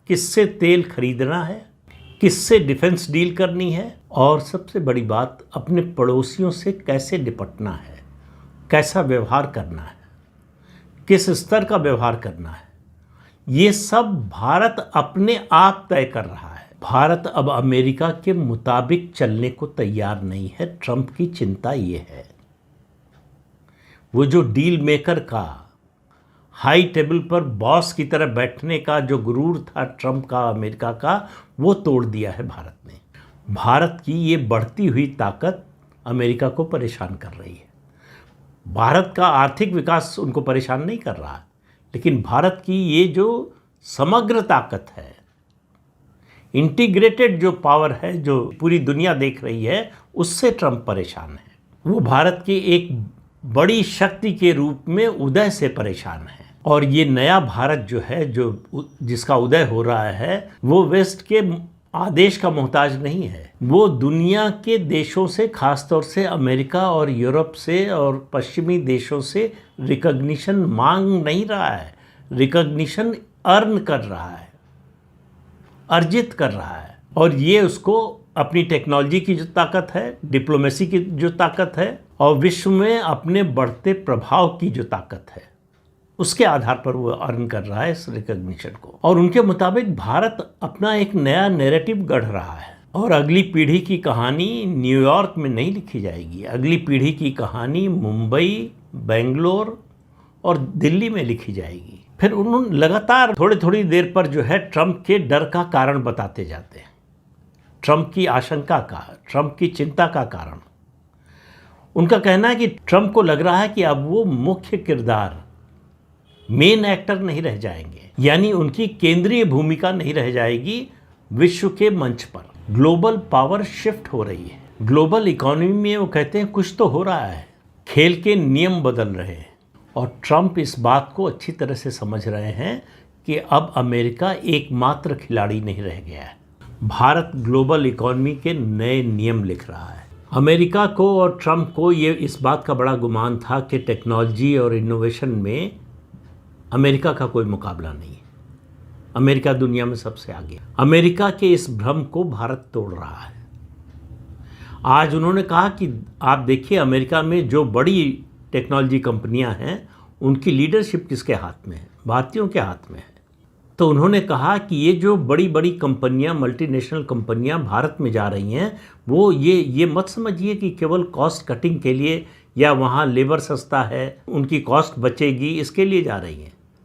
किससे तेल खरीदना है, किससे डिफेंस डील करनी है और सबसे बड़ी बात अपने पड़ोसियों से कैसे निपटना है, कैसा व्यवहार करना है, किस स्तर का व्यवहार करना है, ये सब भारत अपने आप तय कर रहा है। भारत अब अमेरिका के मुताबिक चलने को तैयार नहीं है। ट्रंप की चिंता ये है, वो जो डील मेकर का, हाई टेबल पर बॉस की तरह बैठने का जो गुरूर था ट्रंप का, अमेरिका का, वो तोड़ दिया है भारत ने। भारत की ये बढ़ती हुई ताकत अमेरिका को परेशान कर रही है। भारत का आर्थिक विकास उनको परेशान नहीं कर रहा है, लेकिन भारत की ये जो समग्र ताकत है, इंटीग्रेटेड जो पावर है, जो पूरी दुनिया देख रही है, उससे ट्रंप परेशान है। वो भारत की एक बड़ी शक्ति के रूप में उदय से परेशान है। और ये नया भारत जो है, जो जिसका उदय हो रहा है, वो वेस्ट के आदेश का मोहताज नहीं है। वो दुनिया के देशों से, खासतौर से अमेरिका और यूरोप से और पश्चिमी देशों से रिकॉग्निशन मांग नहीं रहा है, रिकॉग्निशन अर्न कर रहा है, अर्जित कर रहा है। और ये उसको अपनी टेक्नोलॉजी की जो ताकत है, डिप्लोमेसी की जो ताकत है और विश्व में अपने बढ़ते प्रभाव की जो ताकत है, उसके आधार पर वो अर्न कर रहा है इस रिकॉग्निशन को। और उनके मुताबिक भारत अपना एक नया नैरेटिव गढ़ रहा है और अगली पीढ़ी की कहानी न्यूयॉर्क में नहीं लिखी जाएगी। अगली पीढ़ी की कहानी मुंबई, बेंगलोर और दिल्ली में लिखी जाएगी। फिर उन्होंने लगातार थोड़ी थोड़ी देर पर जो है ट्रंप के डर का कारण बताते जाते हैं, ट्रंप की आशंका का, ट्रंप की चिंता का कारण। उनका कहना है कि ट्रंप को लग रहा है कि अब वो मुख्य किरदार, मेन एक्टर नहीं रह जाएंगे, यानी उनकी केंद्रीय भूमिका नहीं रह जाएगी विश्व के मंच पर। ग्लोबल पावर शिफ्ट हो रही है, ग्लोबल इकोनॉमी में वो कहते हैं कुछ तो हो रहा है, खेल के नियम बदल रहे हैं। और ट्रंप इस बात को अच्छी तरह से समझ रहे हैं कि अब अमेरिका एकमात्र खिलाड़ी नहीं रह गया है। भारत ग्लोबल इकोनॉमी के नए नियम लिख रहा है। अमेरिका को और ट्रंप को ये इस बात का बड़ा गुमान था कि टेक्नोलॉजी और इनोवेशन में अमेरिका का कोई मुकाबला नहीं है, अमेरिका दुनिया में सबसे आगे। अमेरिका के इस भ्रम को भारत तोड़ रहा है। आज उन्होंने कहा कि आप देखिए, अमेरिका में जो बड़ी टेक्नोलॉजी कंपनियां हैं, उनकी लीडरशिप किसके हाथ में है? भारतीयों के हाथ में है। तो उन्होंने कहा कि ये जो बड़ी बड़ी कंपनियां, मल्टीनेशनल कंपनियां भारत में जा रही हैं, वो ये मत समझिए कि केवल कॉस्ट कटिंग के लिए या वहाँ लेबर सस्ता है, उनकी कॉस्ट बचेगी, इसके लिए जा रही हैं।